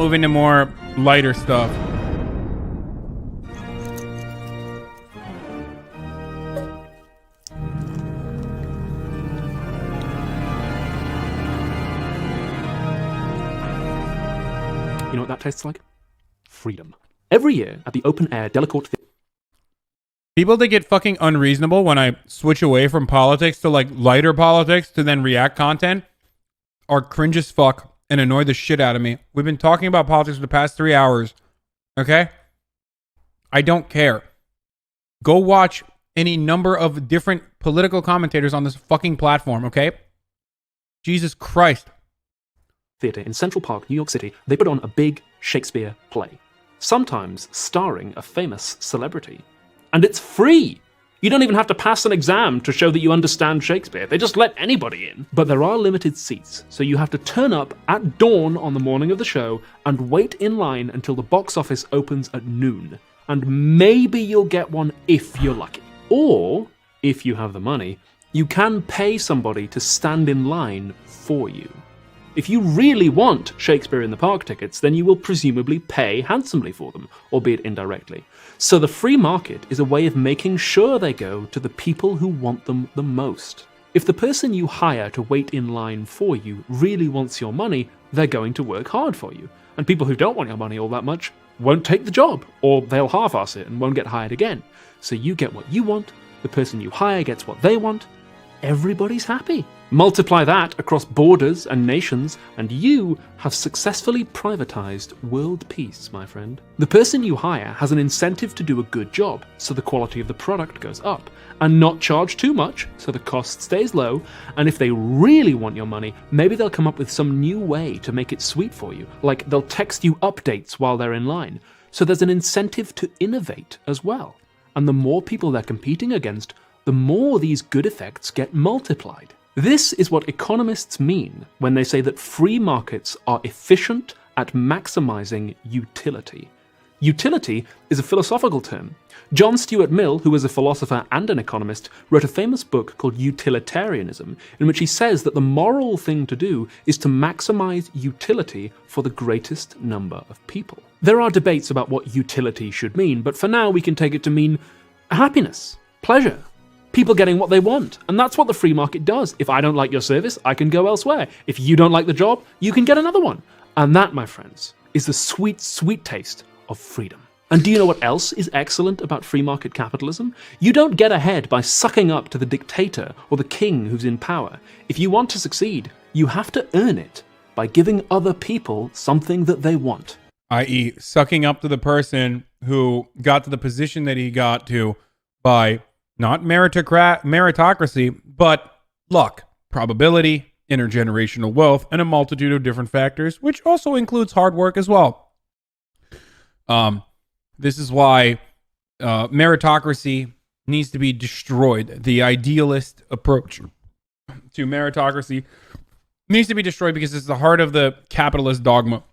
Move into more lighter stuff. You know what that tastes like? Freedom. Every year at the open-air Delacorte Theatre. People that get fucking unreasonable when I switch away from politics to like lighter politics to then react content are cringe as fuck and annoy the shit out of me. We've been talking about politics for the past 3 hours. Okay? I don't care. Go watch any number of different political commentators on this fucking platform, okay? Jesus Christ. Theatre in Central Park, New York City, they put on a big Shakespeare play, sometimes starring a famous celebrity. And it's free! You don't even have to pass an exam to show that you understand Shakespeare. They just let anybody in. But there are limited seats, so you have to turn up at dawn on the morning of the show and wait in line until the box office opens at noon. And maybe you'll get one if you're lucky. Or, if you have the money, you can pay somebody to stand in line for you. If you really want Shakespeare in the Park tickets, then you will presumably pay handsomely for them, albeit indirectly. So the free market is a way of making sure they go to the people who want them the most. If the person you hire to wait in line for you really wants your money, they're going to work hard for you. And people who don't want your money all that much won't take the job, or they'll half-ass it and won't get hired again. So you get what you want, the person you hire gets what they want, everybody's happy. Multiply that across borders and nations, and you have successfully privatized world peace, my friend. The person you hire has an incentive to do a good job, so the quality of the product goes up, and not charge too much, so the cost stays low, and if they really want your money, maybe they'll come up with some new way to make it sweet for you, like they'll text you updates while they're in line. So there's an incentive to innovate as well. And the more people they're competing against, the more these good effects get multiplied. This is what economists mean when they say that free markets are efficient at maximizing utility. Utility is a philosophical term. John Stuart Mill, who was a philosopher and an economist, wrote a famous book called Utilitarianism, in which he says that the moral thing to do is to maximize utility for the greatest number of people. There are debates about what utility should mean, but for now we can take it to mean happiness, pleasure, people getting what they want. And that's what the free market does. If I don't like your service, I can go elsewhere. If you don't like the job, you can get another one. And that, my friends, is the sweet, sweet taste of freedom. And do you know what else is excellent about free market capitalism? You don't get ahead by sucking up to the dictator or the king who's in power. If you want to succeed, you have to earn it by giving other people something that they want. I.e., sucking up to the person who got to the position that he got to by not meritocracy, but luck, probability, intergenerational wealth, and a multitude of different factors, which also includes hard work as well. This is why meritocracy needs to be destroyed. The idealist approach to meritocracy needs to be destroyed because it's the heart of the capitalist dogma.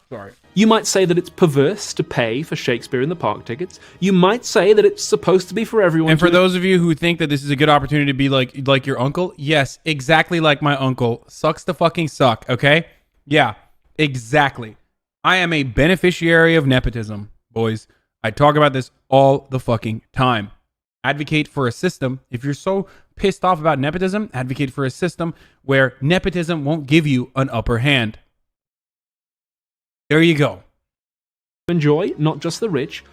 Sorry. You might say that it's perverse to pay for Shakespeare in the Park tickets. You might say that it's supposed to be for everyone. And for those of you who think that this is a good opportunity to be like your uncle, yes, exactly like my uncle. Sucks to fucking suck, okay? Yeah, exactly. I am a beneficiary of nepotism, boys. I talk about this all the fucking time. Advocate for a system. If you're so pissed off about nepotism, advocate for a system where nepotism won't give you an upper hand. There you go. Enjoy, not just the rich,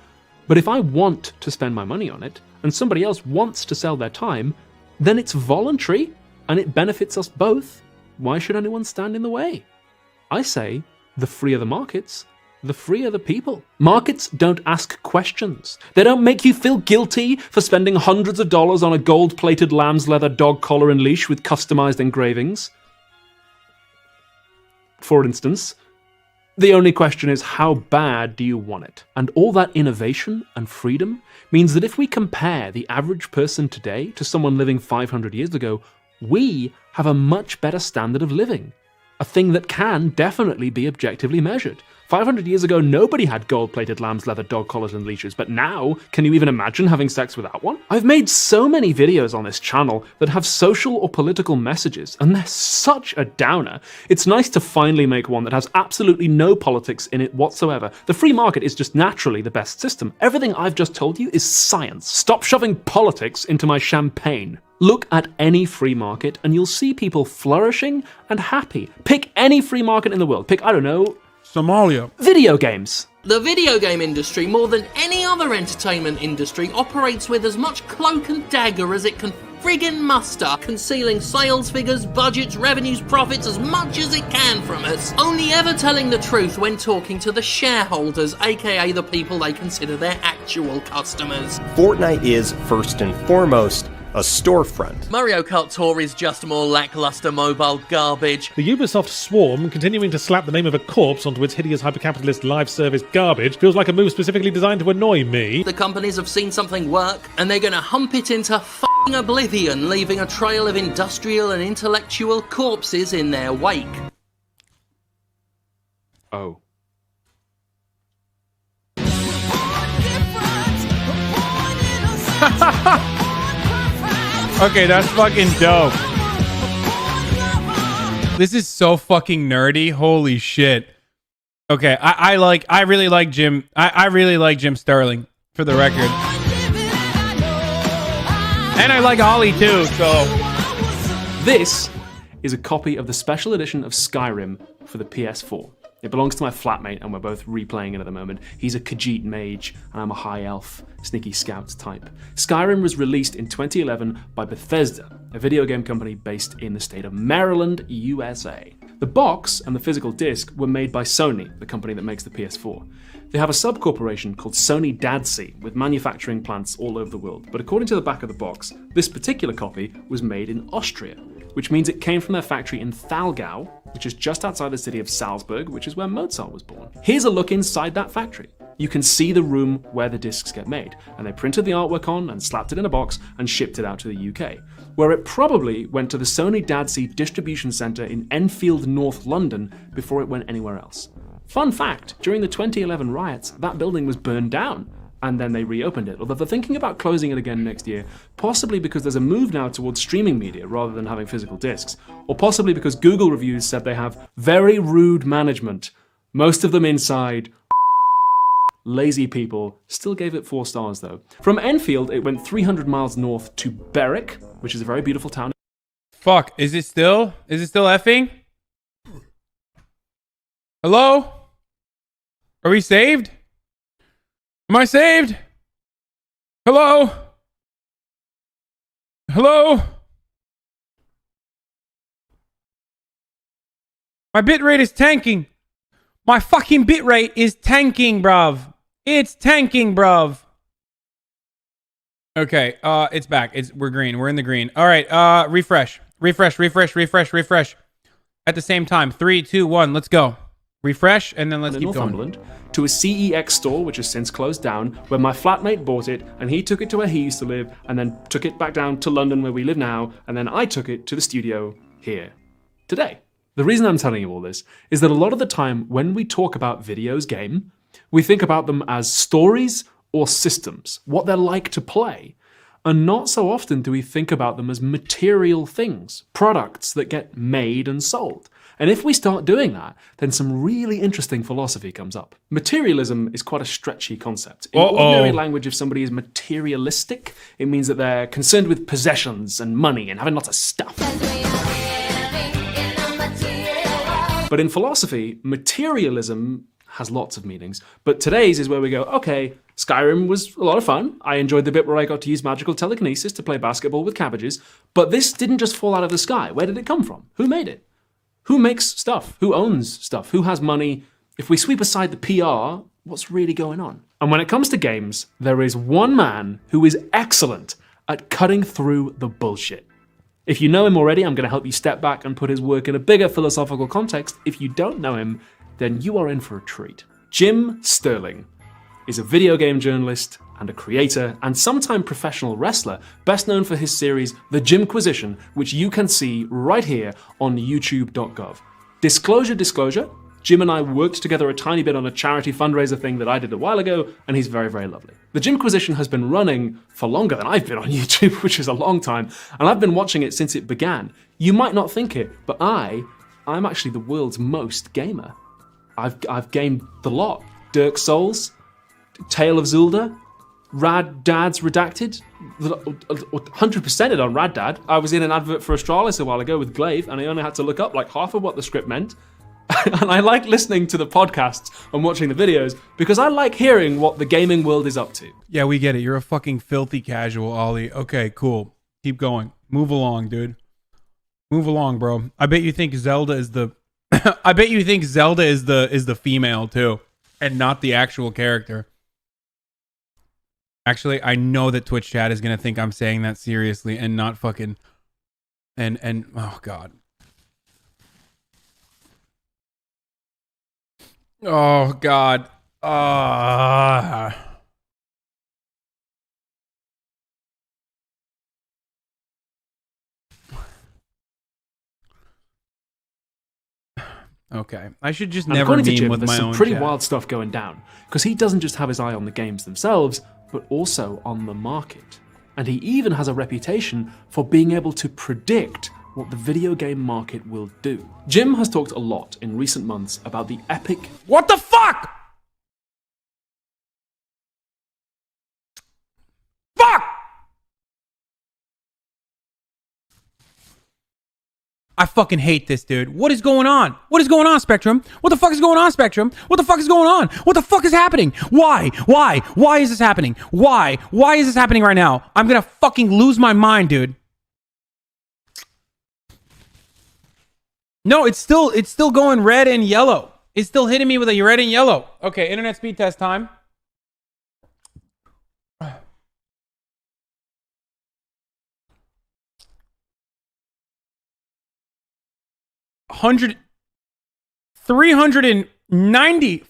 but if I want to spend my money on it and somebody else wants to sell their time, then it's voluntary and it benefits us both. Why should anyone stand in the way? I say, the freer the markets, the freer the people. Markets don't ask questions. They don't make you feel guilty for spending hundreds of dollars on a gold-plated lamb's leather dog collar and leash with customized engravings. For instance, the only question is, how bad do you want it? And all that innovation and freedom means that if we compare the average person today to someone living 500 years ago, we have a much better standard of living. A thing that can definitely be objectively measured. 500 years ago, nobody had gold-plated lambs, leather dog collars, and leashes, but now, can you even imagine having sex without one? I've made so many videos on this channel that have social or political messages, and they're such a downer. It's nice to finally make one that has absolutely no politics in it whatsoever. The free market is just naturally the best system. Everything I've just told you is science. Stop shoving politics into my champagne. Look at any free market and you'll see people flourishing and happy. Pick any free market in the world. Pick, I don't know, Somalia. Video games. The video game industry, more than any other entertainment industry, operates with as much cloak and dagger as it can friggin' muster, concealing sales figures, budgets, revenues, profits as much as it can from us, only ever telling the truth when talking to the shareholders, aka the people they consider their actual customers. Fortnite is, first and foremost, a storefront. Mario Kart Tour is just more lackluster mobile garbage. The Ubisoft swarm continuing to slap the name of a corpse onto its hideous hypercapitalist live service garbage feels like a move specifically designed to annoy me. The companies have seen something work, and they're gonna hump it into f***ing oblivion, leaving a trail of industrial and intellectual corpses in their wake. Oh. Okay, that's fucking dope. This is so fucking nerdy. Holy shit. Okay, I really like Jim. I really like Jim Sterling, for the record. And I like Ollie too, so. This is a copy of the special edition of Skyrim for the PS4. It belongs to my flatmate, and we're both replaying it at the moment. He's a Khajiit mage, and I'm a high elf, sneaky scout type. Skyrim was released in 2011 by Bethesda, a video game company based in the state of Maryland, USA. The box and the physical disc were made by Sony, the company that makes the PS4. They have a sub-corporation called Sony Dadsy, with manufacturing plants all over the world. But according to the back of the box, this particular copy was made in Austria, which means it came from their factory in Thalgau, which is just outside the city of Salzburg, which is where Mozart was born. Here's a look inside that factory. You can see the room where the discs get made, and they printed the artwork on and slapped it in a box and shipped it out to the UK, where it probably went to the Sony Dadsy distribution centre in Enfield, North London, before it went anywhere else. Fun fact, during the 2011 riots, that building was burned down, and then they reopened it, although they're thinking about closing it again next year, possibly because there's a move now towards streaming media rather than having physical discs, or possibly because Google reviews said they have very rude management, most of them inside lazy people. Still gave it 4 stars though. From Enfield, it went 300 miles north to Berwick, which is a very beautiful town. Fuck, is it still effing? Hello? Are we saved? Am I saved? Hello? Hello? My bitrate is tanking. My fucking bitrate is tanking, bruv. It's tanking, bruv. Okay, it's back. We're green. We're in the green. All right, refresh. Refresh. At the same time. 3, 2, 1, let's go. Refresh, and then let's keep Northumberland, going. to a CEX store, which has since closed down, where my flatmate bought it, and he took it to where he used to live, and then took it back down to London, where we live now, and then I took it to the studio here today. The reason I'm telling you all this is that a lot of the time when we talk about videos game, we think about them as stories or systems, what they're like to play. And not so often do we think about them as material things, products that get made and sold. And if we start doing that, then some really interesting philosophy comes up. Materialism is quite a stretchy concept. In ordinary language, if somebody is materialistic, it means that they're concerned with possessions and money and having lots of stuff. But in philosophy, materialism has lots of meanings. But today's is where we go, okay, Skyrim was a lot of fun. I enjoyed the bit where I got to use magical telekinesis to play basketball with cabbages. But this didn't just fall out of the sky. Where did it come from? Who made it? Who makes stuff? Who owns stuff? Who has money? If we sweep aside the PR, what's really going on? And when it comes to games, there is one man who is excellent at cutting through the bullshit. If you know him already, I'm going to help you step back and put his work in a bigger philosophical context. If you don't know him, then you are in for a treat. Jim Sterling is a video game journalist and a creator and sometime professional wrestler, best known for his series The Jimquisition, which you can see right here on youtube.gov. Disclosure, Jim and I worked together a tiny bit on a charity fundraiser thing that I did a while ago, and he's very, very lovely. The Jimquisition has been running for longer than I've been on YouTube, which is a long time, and I've been watching it since it began. You might not think it, but I'm actually the world's most gamer. I've gamed the lot. Dirk Souls, Tale of Zulda, Rad Dad's Redacted, 100%ed on Rad Dad. I was in an advert for Astralis a while ago with Glaive, and I only had to look up like half of what the script meant. And I like listening to the podcasts and watching the videos because I like hearing what the gaming world is up to. Yeah, we get it. You're a fucking filthy casual, Ollie. Okay, cool. Keep going. Move along, dude. Move along, bro. I bet you think Zelda is the I bet you think Zelda is the female too, and not the actual character. Actually, I know that Twitch chat is gonna think I'm saying that seriously and not fucking and oh god. Oh god. Okay, I should just never according to meme Jim, with there's my some own pretty chat. wild stuff going down because he doesn't just have his eye on the games themselves, but also on the market. And he even has a reputation for being able to predict what the video game market will do. Jim has talked a lot in recent months about the epic... What the fuck? Fuck! I fucking hate this, dude. What is going on? What is going on, Spectrum? What the fuck is going on, Spectrum? What the fuck is going on? What the fuck is happening? Why? Why? Why is this happening? Why? Why is this happening right now? I'm gonna fucking lose my mind, dude. No, it's still going red and yellow. It's still hitting me with a red and yellow. Okay, internet speed test time. $400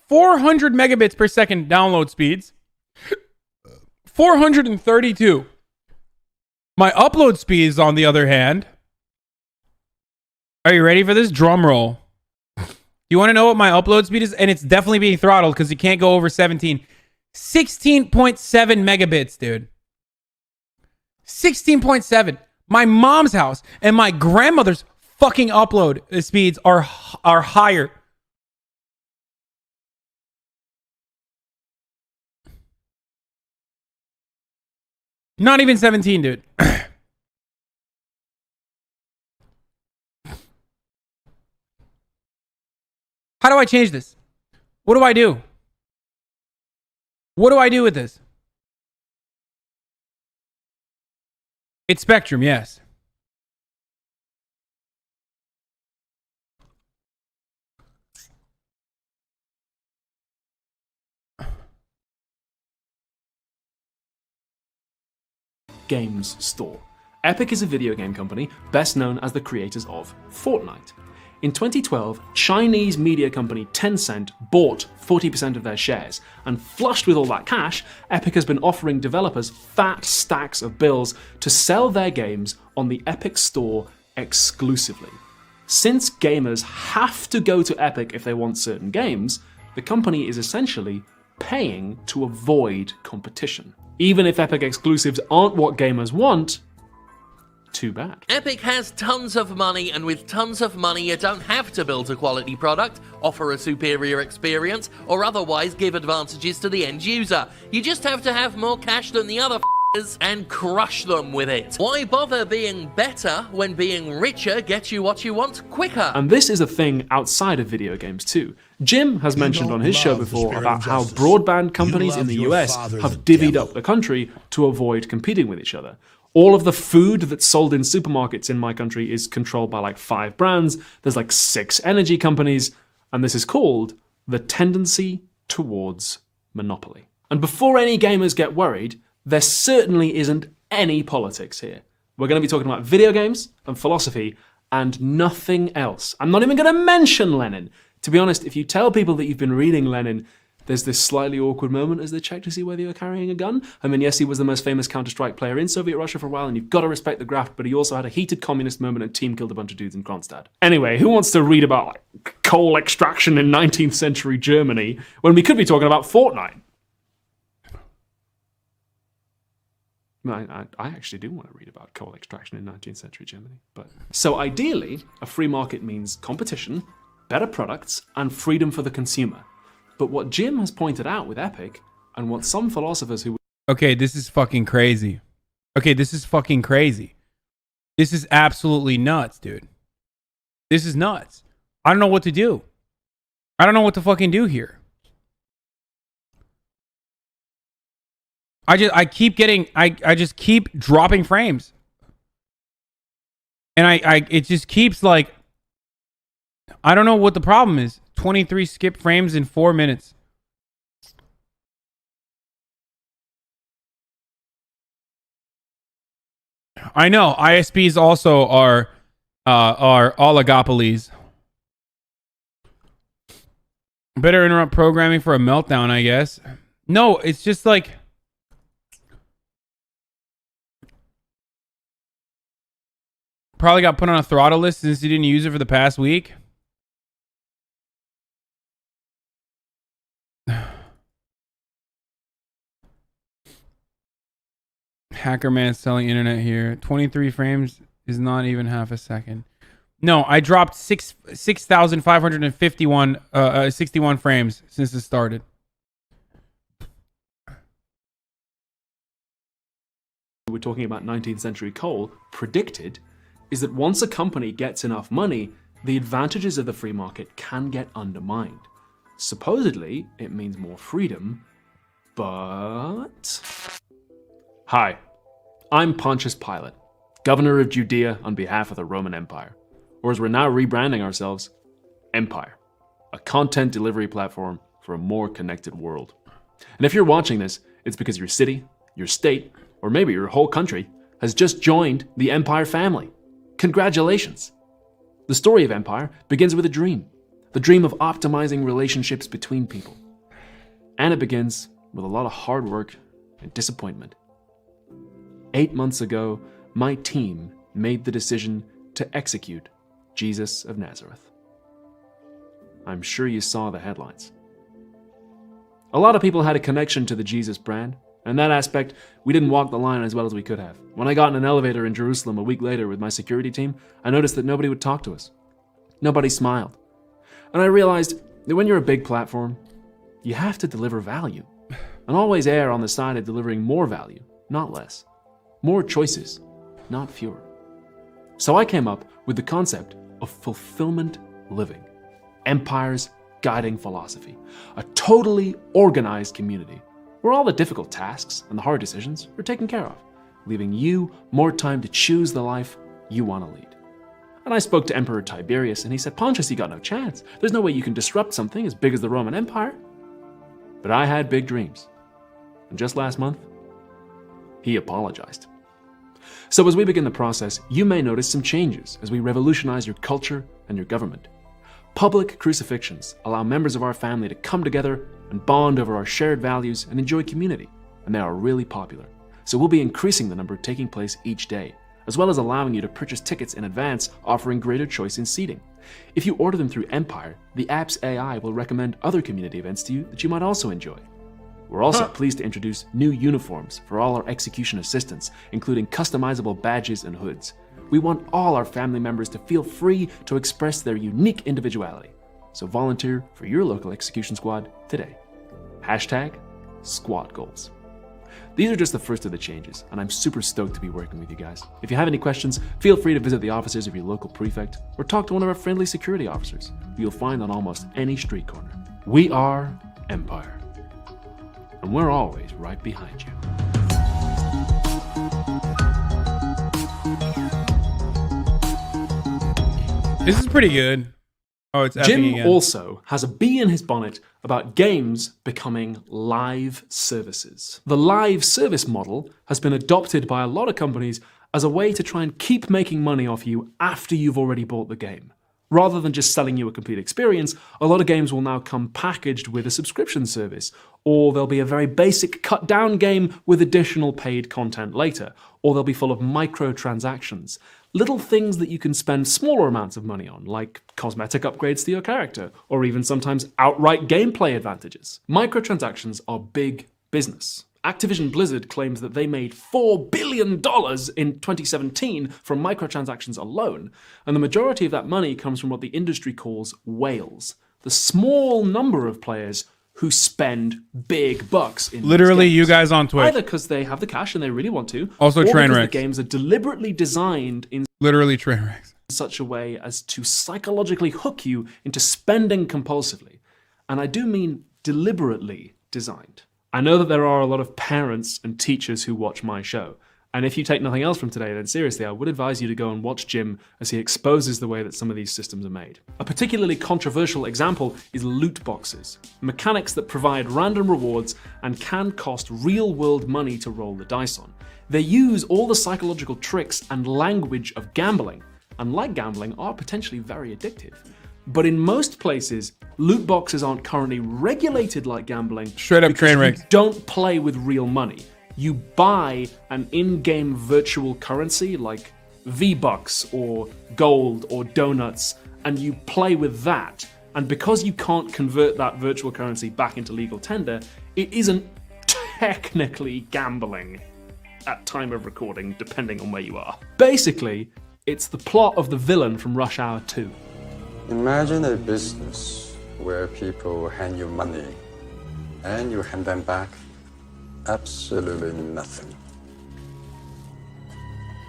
megabits per second download speeds. 432. My upload speeds, on the other hand. Are you ready for this? Drum roll. You want to know what my upload speed is? And it's definitely being throttled because you can't go over 17. 16.7 megabits, dude. 16.7. My mom's house and my grandmother's fucking upload speeds are higher. Not even 17, dude. How do I change this? What do I do? What do I do with this? It's Spectrum, yes. Games store. Epic is a video game company best known as the creators of Fortnite. In 2012, Chinese media company Tencent bought 40% of their shares, and flushed with all that cash, Epic has been offering developers fat stacks of bills to sell their games on the Epic store exclusively. Since gamers have to go to Epic if they want certain games, the company is essentially paying to avoid competition. Even if Epic exclusives aren't what gamers want, too bad. Epic has tons of money, and with tons of money you don't have to build a quality product, offer a superior experience, or otherwise give advantages to the end user. You just have to have more cash than the other f***ers and crush them with it. Why bother being better when being richer gets you what you want quicker? And this is a thing outside of video games too. Jim has mentioned on his show before about how broadband companies in the US have divvied up the country to avoid competing with each other. All of the food that's sold in supermarkets in my country is controlled by like 5 brands. There's like 6 energy companies, and this is called the tendency towards monopoly. And before any gamers get worried, there certainly isn't any politics here. We're going to be talking about video games and philosophy and nothing else. I'm not even going to mention Lenin. To be honest, if you tell people that you've been reading Lenin, There's this slightly awkward moment as they check to see whether you're carrying a gun. I mean, yes, he was the most famous Counter-Strike player in Soviet Russia for a while, and you've got to respect the graft, but he also had a heated communist moment and team killed a bunch of dudes in Kronstadt. Anyway, who wants to read about coal extraction in 19th century Germany when we could be talking about Fortnite? I actually do want to read about coal extraction in 19th century Germany. So ideally, a free market means competition, better products, and freedom for the consumer. But what Jim has pointed out with Epic, and what some philosophers who... Okay, this is fucking crazy. This is absolutely nuts, dude. This is nuts. I don't know what to do. I don't know what to fucking do here. I just keep dropping frames. And it just keeps like, I don't know what the problem is. 23 skip frames in 4 minutes. I know ISPs also are oligopolies. Better interrupt programming for a meltdown, I guess. No, it's just like, probably got put on a throttle list since you didn't use it for the past week. Hacker man selling internet here. 23 frames is not even half a second. No, I dropped 6,551 61 frames since it started. We're talking about 19th century coal, predicted is that once a company gets enough money, the advantages of the free market can get undermined. Supposedly, it means more freedom, but... Hi, I'm Pontius Pilate, governor of Judea on behalf of the Roman Empire, or as we're now rebranding ourselves, Empire, a content delivery platform for a more connected world. And if you're watching this, it's because your city, your state, or maybe your whole country has just joined the Empire family. Congratulations! The story of Empire begins with a dream, the dream of optimizing relationships between people. And it begins with a lot of hard work and disappointment. 8 months ago, my team made the decision to execute Jesus of Nazareth. I'm sure you saw the headlines. A lot of people had a connection to the Jesus brand. In that aspect, we didn't walk the line as well as we could have. When I got in an elevator in Jerusalem a week later with my security team, I noticed that nobody would talk to us. Nobody smiled. And I realized that when you're a big platform, you have to deliver value. And always err on the side of delivering more value, not less. More choices, not fewer. So I came up with the concept of fulfillment living. Empire's guiding philosophy. A totally organized community where all the difficult tasks and the hard decisions are taken care of, leaving you more time to choose the life you want to lead. And I spoke to Emperor Tiberius, and he said, Pontius, you got no chance. There's no way you can disrupt something as big as the Roman Empire. But I had big dreams. And just last month, he apologized. So as we begin the process, you may notice some changes as we revolutionize your culture and your government. Public crucifixions allow members of our family to come together and bond over our shared values and enjoy community, and they are really popular. So we'll be increasing the number taking place each day, as well as allowing you to purchase tickets in advance, offering greater choice in seating. If you order them through Empire, the app's AI will recommend other community events to you that you might also enjoy. We're also pleased to introduce new uniforms for all our execution assistants, including customizable badges and hoods. We want all our family members to feel free to express their unique individuality. So volunteer for your local execution squad today. #squad goals. These are just the first of the changes, and I'm super stoked to be working with you guys. If you have any questions, feel free to visit the offices of your local prefect or talk to one of our friendly security officers who you'll find on almost any street corner. We are Empire, and we're always right behind you. This is pretty good. Oh, it's Jim effing again. also has a bee in his bonnet about games becoming live services. The live service model has been adopted by a lot of companies as a way to try and keep making money off you after you've already bought the game. Rather than just selling you a complete experience, a lot of games will now come packaged with a subscription service, or there'll be a very basic cut-down game with additional paid content later, or they'll be full of microtransactions. Little things that you can spend smaller amounts of money on, like cosmetic upgrades to your character, or even sometimes outright gameplay advantages. Microtransactions are big business. Activision Blizzard claims that they made $4 billion in 2017 from microtransactions alone, and the majority of that money comes from what the industry calls whales, the small number of players who spend big bucks in Literally, these games. you guys on Twitch. Either because they have the cash and they really want to, Also or train because wrecks. the games are deliberately designed in Literally train wrecks. such a way as to psychologically hook you into spending compulsively. And I do mean deliberately designed. I know that there are a lot of parents and teachers who watch my show, and if you take nothing else from today, then seriously, I would advise you to go and watch Jim as he exposes the way that some of these systems are made. A particularly controversial example is loot boxes, mechanics that provide random rewards and can cost real-world money to roll the dice on. They use all the psychological tricks and language of gambling, and like gambling, are potentially very addictive. But in most places, loot boxes aren't currently regulated like gambling. Straight up because train you wrecks. don't play with real money. You buy an in-game virtual currency like V-Bucks or gold or donuts, and you play with that. And because you can't convert that virtual currency back into legal tender, it isn't technically gambling at time of recording, depending on where you are. Basically, it's the plot of the villain from Rush Hour 2. Imagine a business where people hand you money and you hand them back absolutely nothing.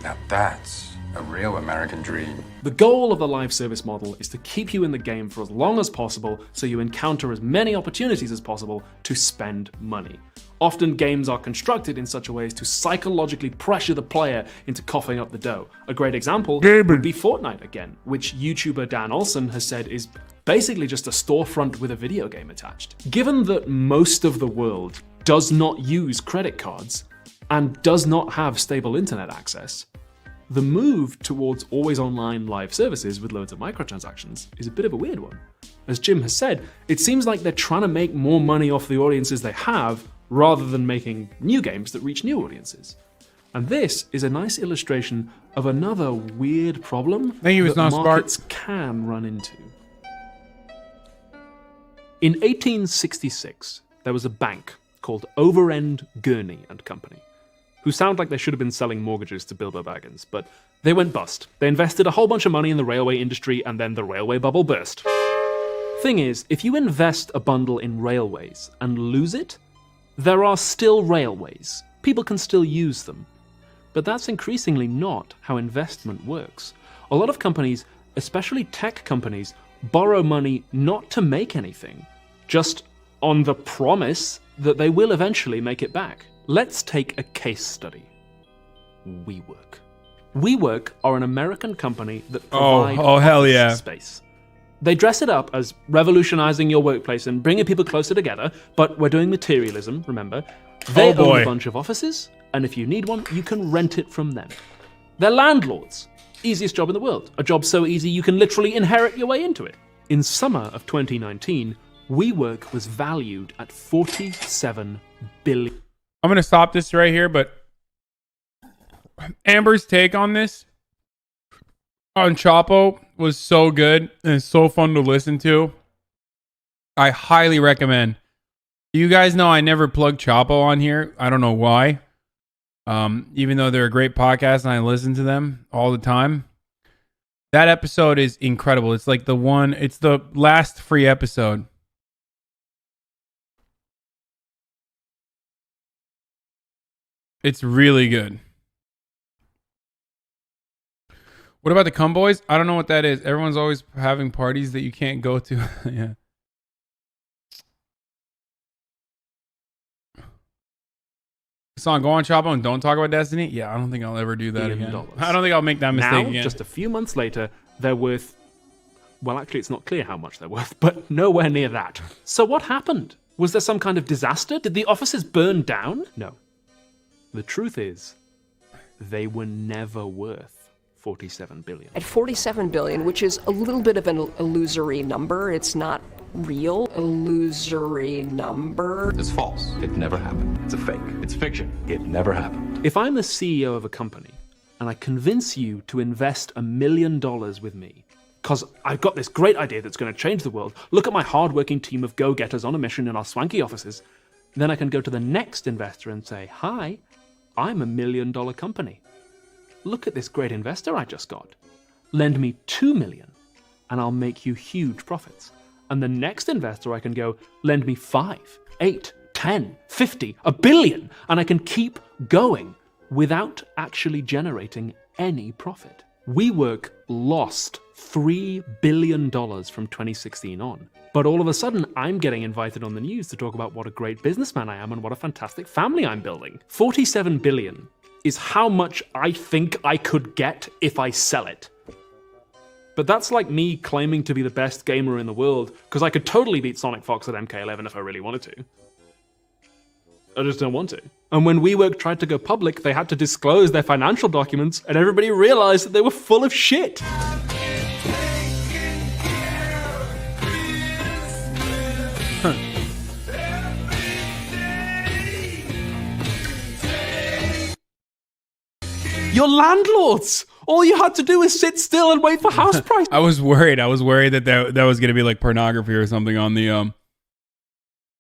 Now that's a real American dream. The goal of the live service model is to keep you in the game for as long as possible so you encounter as many opportunities as possible to spend money. Often games are constructed in such a way as to psychologically pressure the player into coughing up the dough. A great example would be Fortnite again, which YouTuber Dan Olsen has said is basically just a storefront with a video game attached. Given that most of the world does not use credit cards and does not have stable internet access, the move towards always online live services with loads of microtransactions is a bit of a weird one. As Jim has said, it seems like they're trying to make more money off the audiences they have rather than making new games that reach new audiences. And this is a nice illustration of another weird problem Thank you, it's that not Spark. markets can run into. In 1866, there was a bank called Overend Gurney and Company, who sound like they should have been selling mortgages to Bilbo Baggins, but they went bust. They invested a whole bunch of money in the railway industry, and then the railway bubble burst. Thing is, if you invest a bundle in railways and lose it, there are still railways. People can still use them. But that's increasingly not how investment works. A lot of companies, especially tech companies, borrow money not to make anything, just on the promise that they will eventually make it back. Let's take a case study. WeWork. WeWork are an American company that provide hell office yeah. space. They dress it up as revolutionizing your workplace and bringing people closer together, but we're doing materialism, remember? They own a bunch of offices, and if you need one, you can rent it from them. They're landlords. Easiest job in the world. A job so easy you can literally inherit your way into it. In summer of 2019, WeWork was valued at $47 billion. I'm going to stop this right here, but Amber's take on this on Chapo was so good and it's so fun to listen to. I highly recommend. You guys know I never plug Chapo on here. I don't know why. Even though they're a great podcast and I listen to them all the time. That episode is incredible. It's like it's the last free episode. It's really good. What about the Cum Boys? I don't know what that is. Everyone's always having parties that you can't go to. Yeah. Song, go on Chapo and don't talk about Destiny. Yeah, I don't think I'll ever do that again. I don't think I'll make that mistake now, again. Just a few months later, they're worth... Well, actually, it's not clear how much they're worth, but nowhere near that. So what happened? Was there some kind of disaster? Did the offices burn down? No. The truth is, they were never worth 47 billion. At 47 billion, which is a little bit of an illusory number, it's not real, illusory number. It's false. It never happened. It's a fake. It's fiction. It never happened. If I'm the CEO of a company and I convince you to invest $1 million with me, because I've got this great idea that's going to change the world, look at my hardworking team of go-getters on a mission in our swanky offices, then I can go to the next investor and say, hi, I'm $1 million company. Look at this great investor I just got. Lend me $2 million and I'll make you huge profits. And the next investor I can go, lend me 5, 8, 10, 50, $1 billion, and I can keep going without actually generating any profit. WeWork lost $3 billion from 2016 on. But all of a sudden, I'm getting invited on the news to talk about what a great businessman I am and what a fantastic family I'm building. 47 billion is how much I think I could get if I sell it. But that's like me claiming to be the best gamer in the world, because I could totally beat Sonic Fox at MK11 if I really wanted to. I just don't want to. And when WeWork tried to go public, they had to disclose their financial documents, and everybody realized that they were full of shit. You're landlords! All you had to do is sit still and wait for house prices. I was worried. I was worried that that was gonna be like pornography or something on the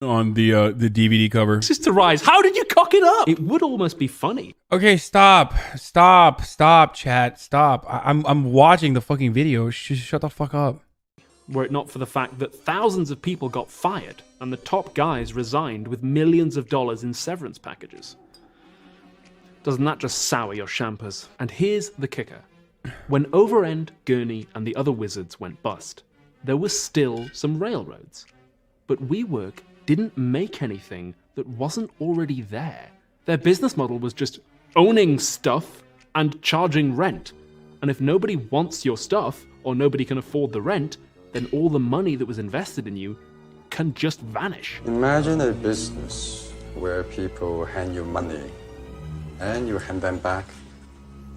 DVD cover. Just to rise. How did you cock it up? It would almost be funny. Okay, stop, chat, stop. I'm watching the fucking video. Shut the fuck up. Were it not for the fact that thousands of people got fired and the top guys resigned with millions of dollars in severance packages. Doesn't that just sour your champers? And here's the kicker. When Overend, Gurney, and the other wizards went bust, there were still some railroads. But WeWork didn't make anything that wasn't already there. Their business model was just owning stuff and charging rent. And if nobody wants your stuff, or nobody can afford the rent, then all the money that was invested in you can just vanish. Imagine a business where people hand you money and you hand them back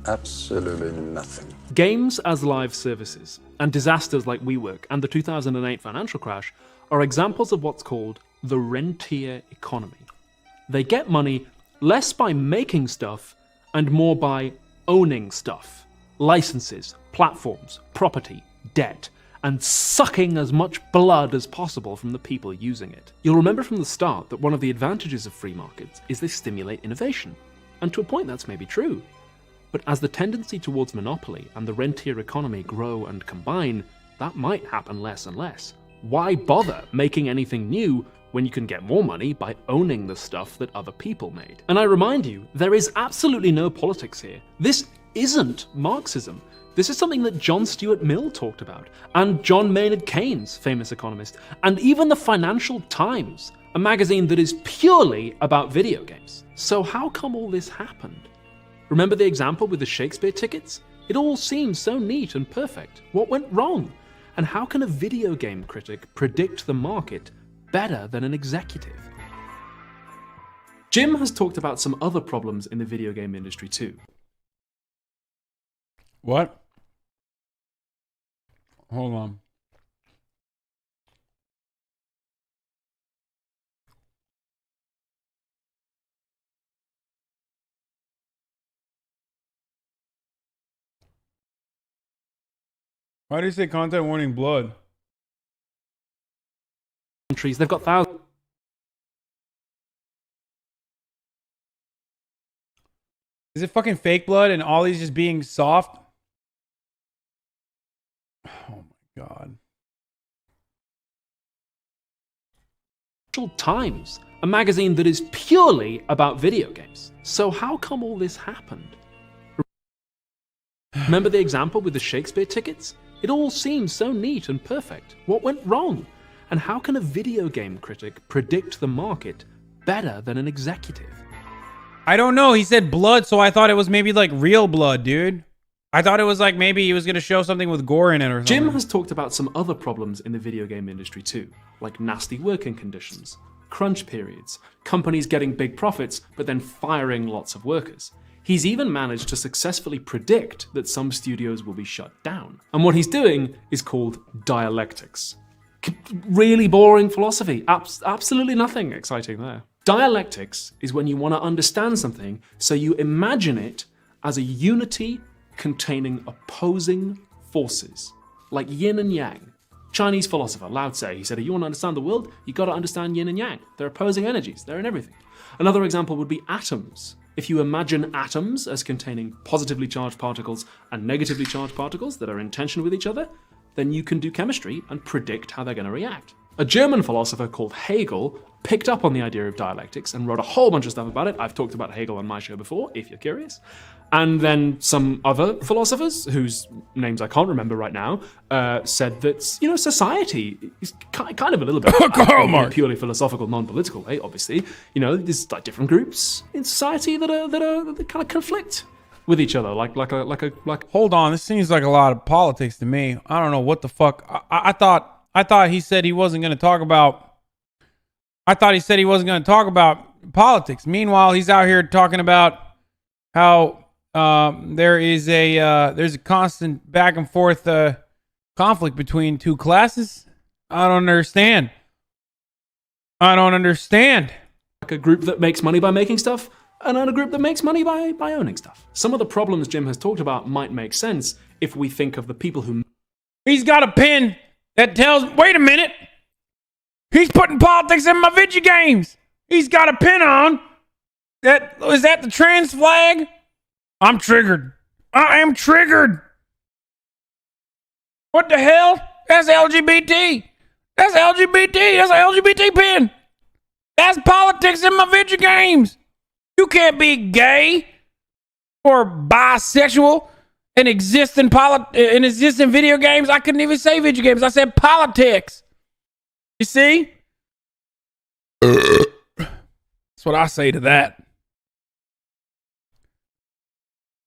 absolutely nothing. Games as live services, and disasters like WeWork and the 2008 financial crash are examples of what's called the rentier economy. They get money less by making stuff and more by owning stuff. Licenses, platforms, property, debt, and sucking as much blood as possible from the people using it. You'll remember from the start that one of the advantages of free markets is they stimulate innovation. And to a point that's maybe true. But as the tendency towards monopoly and the rentier economy grow and combine, that might happen less and less. Why bother making anything new when you can get more money by owning the stuff that other people made? And I remind you, there is absolutely no politics here. This isn't Marxism. This is something that John Stuart Mill talked about, and John Maynard Keynes, famous economist, and even the Financial Times, a magazine that is purely about video games. So how come all this happened? Remember the example with the Shakespeare tickets? It all seemed so neat and perfect. What went wrong? And how can a video game critic predict the market better than an executive? Jim has talked about some other problems in the video game industry too. What? Hold on. Why do you say content warning blood? Countries, they've got thousands. Is it fucking fake blood and Ollie's just being soft? Oh my god. Times, a magazine that is purely about video games. So how come all this happened? Remember the example with the Shakespeare tickets? It all seemed so neat and perfect. What went wrong? And how can a video game critic predict the market better than an executive? I don't know. He said blood, so I thought it was maybe like real blood, dude. I thought it was like maybe he was going to show something with gore in it or something. Jim has talked about some other problems in the video game industry too, like nasty working conditions, crunch periods, companies getting big profits but then firing lots of workers. He's even managed to successfully predict that some studios will be shut down. And what he's doing is called dialectics. Really boring philosophy. Absolutely nothing exciting there. Dialectics is when you want to understand something, so you imagine it as a unity containing opposing forces, like yin and yang. Chinese philosopher Lao Tse, he said, if you want to understand the world, you've got to understand yin and yang. They're opposing energies. They're in everything. Another example would be atoms. If you imagine atoms as containing positively charged particles and negatively charged particles that are in tension with each other, then you can do chemistry and predict how they're going to react. A German philosopher called Hegel picked up on the idea of dialectics and wrote a whole bunch of stuff about it. I've talked about Hegel on my show before, if you're curious. And then some other philosophers, whose names I can't remember right now, said that, society is kind of a little bit in a purely philosophical, non-political way, obviously. There's like different groups in society that kind of conflict with each other, like. Hold on, this seems like a lot of politics to me. I don't know what the fuck. I thought he said he wasn't going to talk about. I thought he said he wasn't going to talk about politics. Meanwhile, he's out here talking about how there's a constant back and forth conflict between two classes. I don't understand. Like a group that makes money by making stuff, and a group that makes money by owning stuff. Some of the problems Jim has talked about might make sense if we think of the people who... He's got a pen that tells... Wait a minute. He's putting politics in my video games. He's got a pen on. Is that the trans flag? I'm triggered. I am triggered. What the hell? That's LGBT. That's LGBT. That's an LGBT pen. That's politics in my video games. You can't be gay or bisexual and exist in video games. I couldn't even say video games. I said politics. You see? That's what I say to that.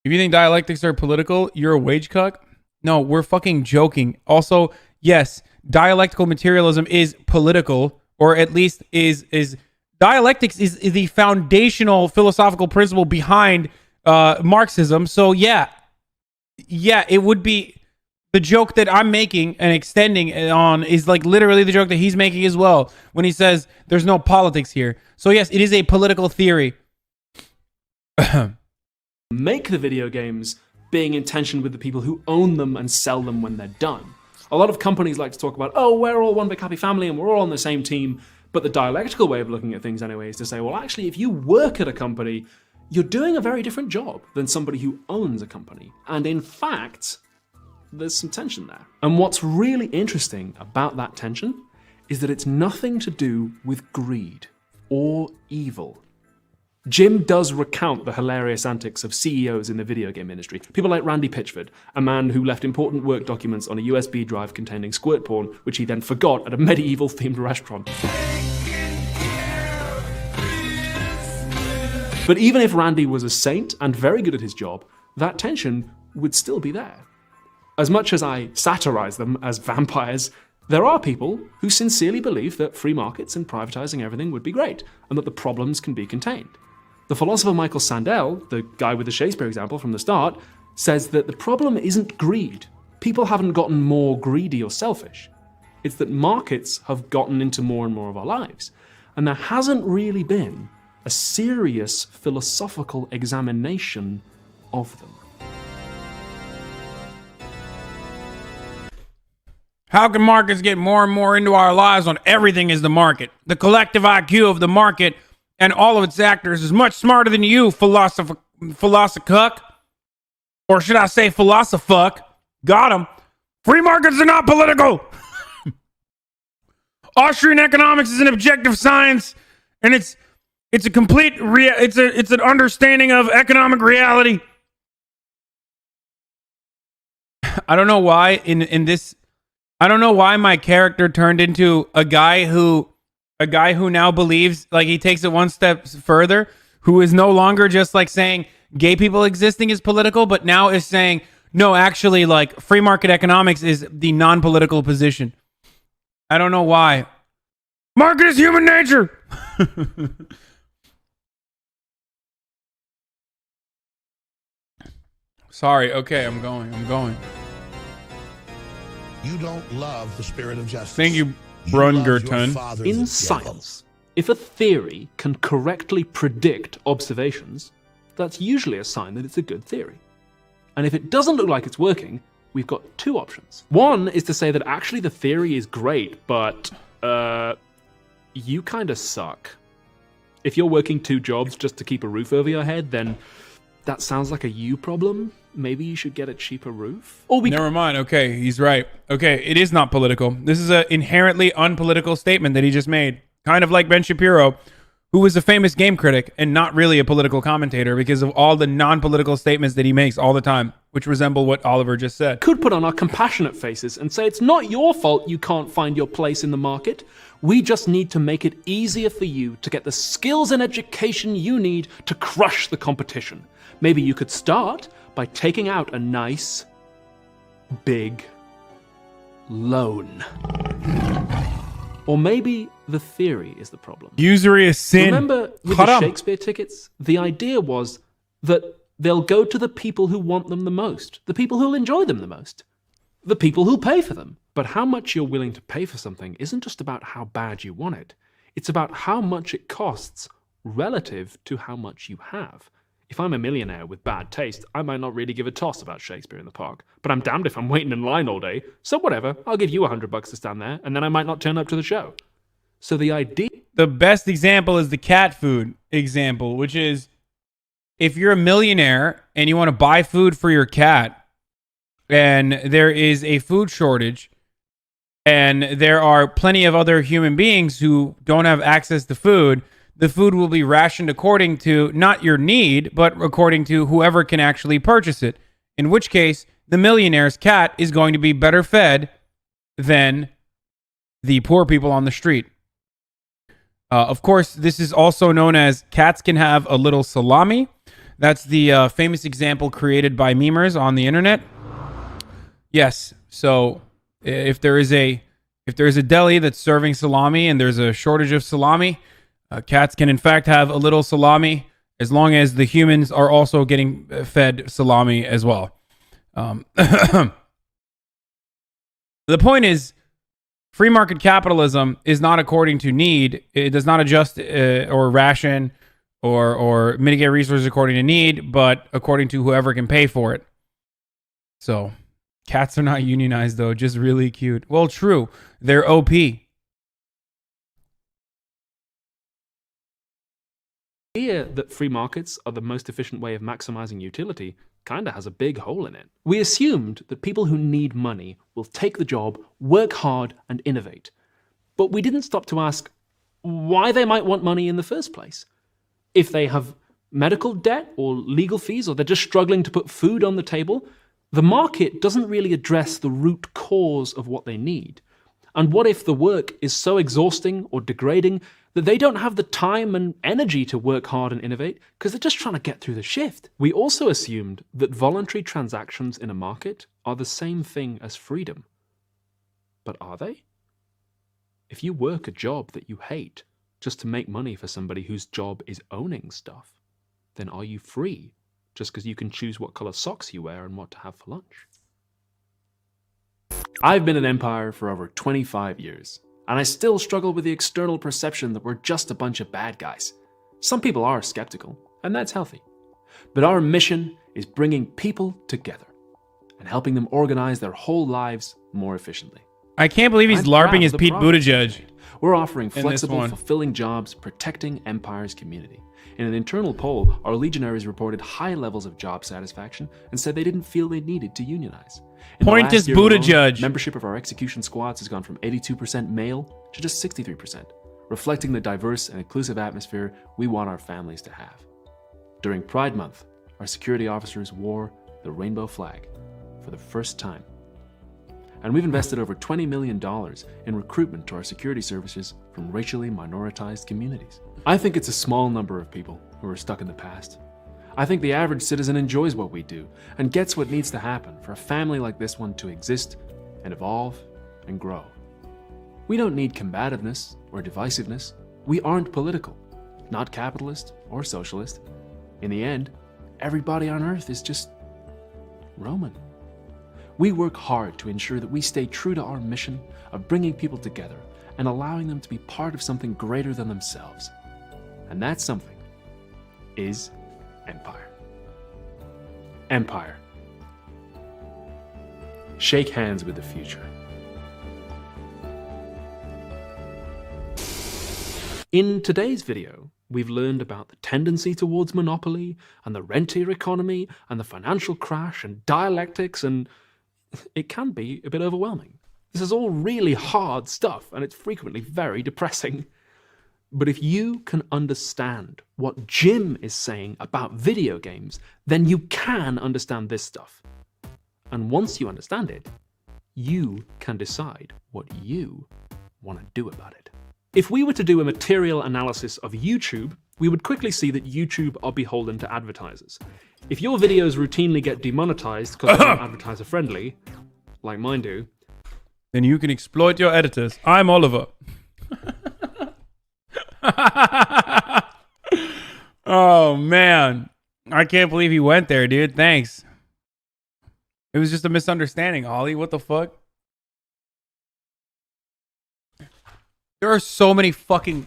If you think dialectics are political, you're a wage cuck. No, we're fucking joking. Also, yes, dialectical materialism is political, or at least is dialectics is the foundational philosophical principle behind Marxism. So yeah, it would be the joke that I'm making and extending it on is like literally the joke that he's making as well when he says there's no politics here. So yes, it is a political theory. Make the video games being in tension with the people who own them and sell them when they're done. A lot of companies like to talk about, oh, we're all one big happy family and we're all on the same team. But the dialectical way of looking at things anyway is to say, well, actually, if you work at a company, you're doing a very different job than somebody who owns a company. And in fact, there's some tension there. And what's really interesting about that tension is that it's nothing to do with greed or evil. Jim does recount the hilarious antics of CEOs in the video game industry. People like Randy Pitchford, a man who left important work documents on a USB drive containing squirt porn, which he then forgot at a medieval-themed restaurant. But even if Randy was a saint and very good at his job, that tension would still be there. As much as I satirize them as vampires, there are people who sincerely believe that free markets and privatizing everything would be great, and that the problems can be contained. The philosopher Michael Sandel, the guy with the Shakespeare example from the start, says that the problem isn't greed. People haven't gotten more greedy or selfish. It's that markets have gotten into more and more of our lives. And there hasn't really been a serious philosophical examination of them. How can markets get more and more into our lives when everything is the market? The collective IQ of the market and all of its actors is much smarter than you, philosophuck. Or should I say philosophuck? Got him. Free markets are not political. Austrian economics is an objective science, and it's a complete it's an understanding of economic reality. I don't know why in this. I don't know why my character turned into a guy who now believes, like, he takes it one step further, who is no longer just like saying gay people existing is political, but now is saying, no, actually, like, free market economics is the non-political position. I don't know why. Market is human nature. Sorry. Okay, I'm going. You don't love the spirit of justice. Thank you, love your Brungerton. father, the In devil. science, if a theory can correctly predict observations, that's usually a sign that it's a good theory. And if it doesn't look like it's working, we've got two options. One is to say that actually the theory is great, but you kind of suck. If you're working 2 jobs just to keep a roof over your head, then that sounds like a you problem. Maybe you should get a cheaper roof. Or we Never mind. Okay, he's right. Okay, it is not political. This is an inherently unpolitical statement that he just made. Kind of like Ben Shapiro, who was a famous game critic and not really a political commentator because of all the non-political statements that he makes all the time, which resemble what Oliver just said. could put on our compassionate faces and say it's not your fault you can't find your place in the market. We just need to make it easier for you to get the skills and education you need to crush the competition. Maybe you could start by taking out a nice, big loan. Or maybe the theory is the problem. Usury is sin. Remember with the Shakespeare tickets? The idea was that they'll go to the people who want them the most, the people who'll enjoy them the most, the people who'll pay for them. But how much you're willing to pay for something isn't just about how bad you want it. It's about how much it costs relative to how much you have. If I'm a millionaire with bad taste, I might not really give a toss about Shakespeare in the Park. But I'm damned if I'm waiting in line all day. So whatever, I'll give you $100 to stand there, and then I might not turn up to the show. So the idea... The best example is the cat food example, which is if you're a millionaire and you want to buy food for your cat and there is a food shortage and there are plenty of other human beings who don't have access to food, the food will be rationed according to not your need, but according to whoever can actually purchase it. In which case, the millionaire's cat is going to be better fed than the poor people on the street. Of course, this is also known as cats can have a little salami. That's the famous example created by memers on the internet. Yes, so if there is a deli that's serving salami and there's a shortage of salami, cats can in fact have a little salami as long as the humans are also getting fed salami as well. The point is, free market capitalism is not according to need. It does not adjust or ration or mitigate resources according to need, but according to whoever can pay for it. So cats are not unionized though, just really cute. Well, true. They're OP. The idea that free markets are the most efficient way of maximizing utility kinda has a big hole in it. We assumed that people who need money will take the job, work hard, and innovate. But we didn't stop to ask why they might want money in the first place. If they have medical debt or legal fees, or they're just struggling to put food on the table, the market doesn't really address the root cause of what they need. And what if the work is so exhausting or degrading that they don't have the time and energy to work hard and innovate because they're just trying to get through the shift? We also assumed that voluntary transactions in a market are the same thing as freedom. But are they? If you work a job that you hate just to make money for somebody whose job is owning stuff, then are you free just because you can choose what color socks you wear and what to have for lunch? I've been in Empire for over 25 years, and I still struggle with the external perception that we're just a bunch of bad guys. Some people are skeptical, and that's healthy. But our mission is bringing people together and helping them organize their whole lives more efficiently. I can't believe he's I'm proud LARPing of as the Pete progress we've Buttigieg. made. We're offering this flexible, one. fulfilling jobs protecting Empire's community. In an internal poll, our legionaries reported high levels of job satisfaction and said they didn't feel they needed to unionize. In the Point last is year alone, Buttigieg. membership of our execution squads has gone from 82% male to just 63%, reflecting the diverse and inclusive atmosphere we want our families to have. During Pride Month, our security officers wore the rainbow flag for the first time. And we've invested over $20 million in recruitment to our security services from racially minoritized communities. I think it's a small number of people who are stuck in the past. I think the average citizen enjoys what we do and gets what needs to happen for a family like this one to exist and evolve and grow. We don't need combativeness or divisiveness. We aren't political, not capitalist or socialist. In the end, everybody on Earth is just Roman. We work hard to ensure that we stay true to our mission of bringing people together and allowing them to be part of something greater than themselves. And that something is empire. Empire. Shake hands with the future. In today's video, we've learned about the tendency towards monopoly and the rentier economy and the financial crash and dialectics, and it can be a bit overwhelming. This is all really hard stuff and it's frequently very depressing. But if you can understand what Jim is saying about video games, then you can understand this stuff. And once you understand it, you can decide what you want to do about it. If we were to do a material analysis of YouTube, we would quickly see that YouTube are beholden to advertisers. If your videos routinely get demonetized because they're not advertiser friendly, like mine do, then you can exploit your editors. I'm Oliver. Oh man, I can't believe he went there, dude. Thanks. It was just a misunderstanding, Ollie. What the fuck? There are so many fucking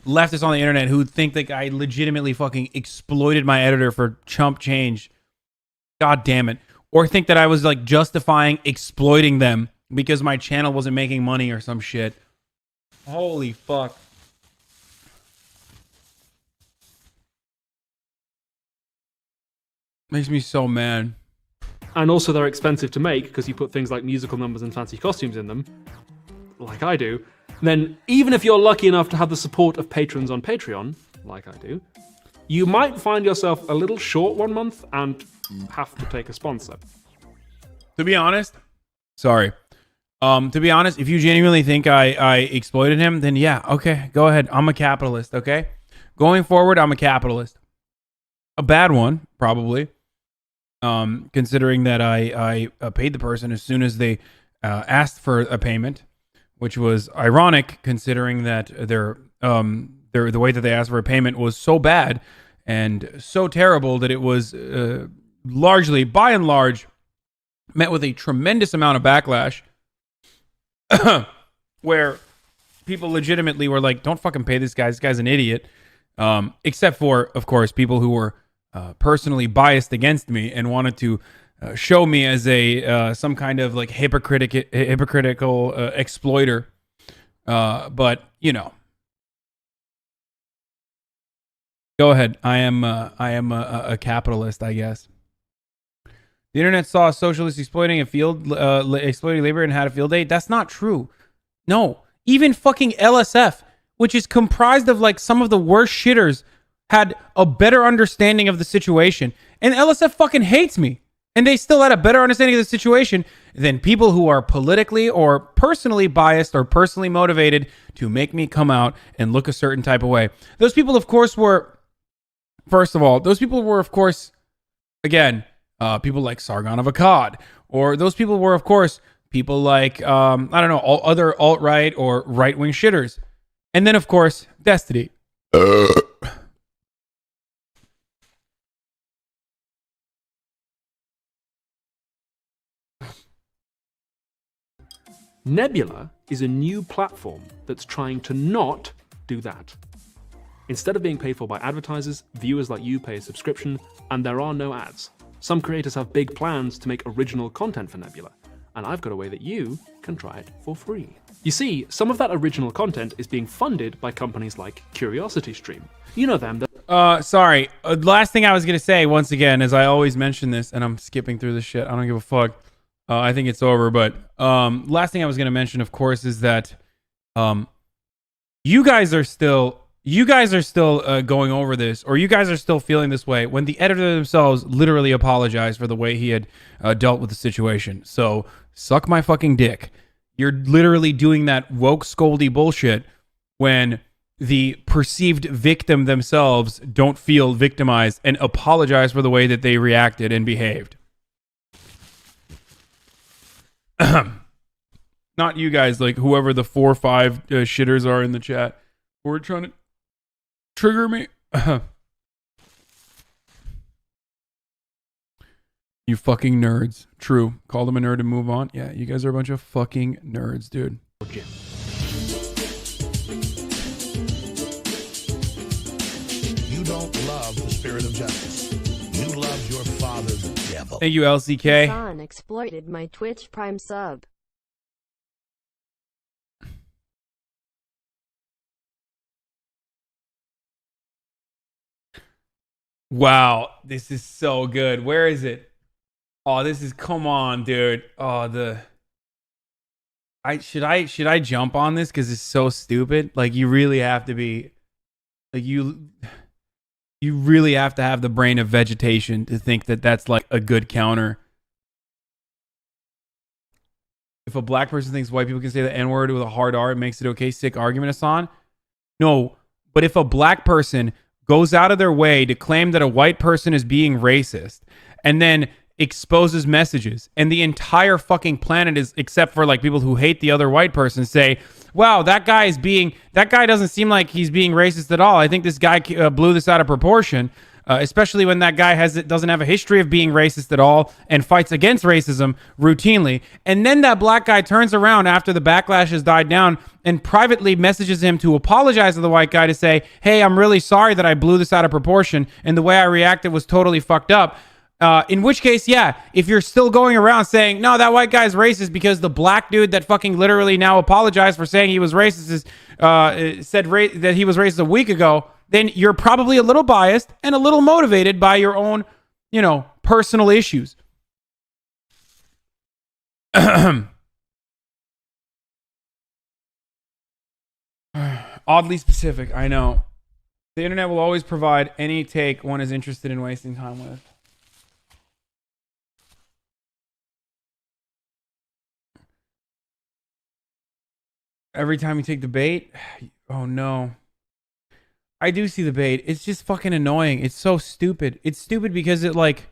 leftists on the internet who think that I legitimately fucking exploited my editor for chump change. God damn it. Or think that I was like justifying exploiting them because my channel wasn't making money or some shit. Holy fuck. Makes me so mad. and also they're expensive to make because you put things like musical numbers and fancy costumes in them, like I do, then even if you're lucky enough to have the support of patrons on Patreon, like I do, you might find yourself a little short one month and have to take a sponsor. To be honest, sorry. To be honest, if you genuinely think I exploited him, then yeah, okay, go ahead. I'm a capitalist, okay? Going forward, I'm a capitalist. A bad one, probably. Considering that I paid the person as soon as they asked for a payment, which was ironic considering that the way that they asked for a payment was so bad and so terrible that it was largely, by and large, met with a tremendous amount of backlash. Where people legitimately were like, don't fucking pay this guy. This guy's an idiot. Except for, of course, people who were personally biased against me and wanted to show me as a some kind of like hypocritical exploiter. But, you know. Go ahead. I am a capitalist, I guess. The internet saw socialists exploiting exploiting labor and had a field day. That's not true. No, even fucking LSF, which is comprised of like some of the worst shitters, had a better understanding of the situation. And LSF fucking hates me. And they still had a better understanding of the situation than people who are politically or personally biased or personally motivated to make me come out and look a certain type of way. Those people, of course, were, first of all, again, people like Sargon of Akkad, or those people were, of course, people like, I don't know, all other alt-right or right-wing shitters. And then, of course, Destiny. Nebula is a new platform that's trying to not do that. Instead of being paid for by advertisers, viewers like you pay a subscription, and there are no ads. Some creators have big plans to make original content for Nebula, and I've got a way that you can try it for free. You see, some of that original content is being funded by companies like CuriosityStream. You know them. Sorry. Last thing I was going to say, once again, as I always mention this, and I'm skipping through this shit. I don't give a fuck. I think it's over, but last thing I was going to mention, of course, is that you guys are still going over this, or you guys are still feeling this way when the editor themselves literally apologized for the way he had dealt with the situation. So suck my fucking dick. You're literally doing that woke scoldy bullshit when the perceived victim themselves don't feel victimized and apologize for the way that they reacted and behaved. Not you guys, like whoever the 4 or 5 shitters are in the chat who are trying to trigger me. You fucking nerds. True. Call them a nerd and move on. Yeah, you guys are a bunch of fucking nerds, dude. You don't love the spirit of justice. You love your father, the devil. Thank you, LCK. Hasan exploited my Twitch Prime sub. Wow, this is so good. Where is it? Oh, this is, come on, dude. Oh, should I jump on this because it's so stupid? Like, you really have to be, like, you really have to have the brain of vegetation to think that that's like a good counter. If a black person thinks white people can say the N-word with a hard R, it makes it okay. Sick argument, Hasan. No, but if a black person goes out of their way to claim that a white person is being racist and then exposes messages, and the entire fucking planet is, except for like people who hate the other white person, say, wow, that guy doesn't seem like he's being racist at all. I think this guy blew this out of proportion, especially when that guy doesn't have a history of being racist at all and fights against racism routinely. And then that black guy turns around after the backlash has died down and privately messages him to apologize to the white guy, to say, hey, I'm really sorry that I blew this out of proportion and the way I reacted was totally fucked up. In which case, yeah, if you're still going around saying, no, that white guy's racist because the black dude that fucking literally now apologized for saying he was racist that he was racist a week ago, then you're probably a little biased and a little motivated by your own, personal issues. Oddly specific, I know. The internet will always provide any take one is interested in wasting time with. Every time you take the bait, oh no. I do see the bait. It's just fucking annoying. It's so stupid. It's stupid because it like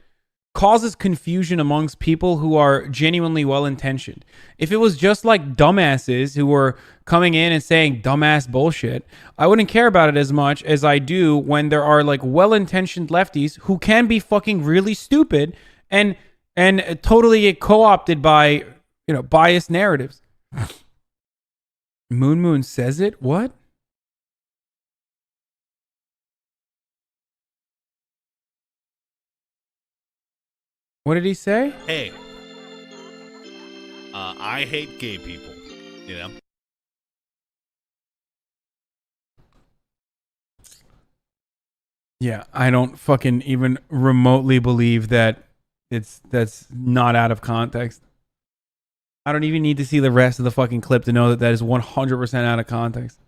causes confusion amongst people who are genuinely well-intentioned. If it was just like dumbasses who were coming in and saying dumbass bullshit, I wouldn't care about it as much as I do when there are like well-intentioned lefties who can be fucking really stupid and totally get co-opted by, biased narratives. Moon says it? What? What did he say? Hey, I hate gay people, Yeah, I don't fucking even remotely believe that that's not out of context. I don't even need to see the rest of the fucking clip to know that is 100% out of context.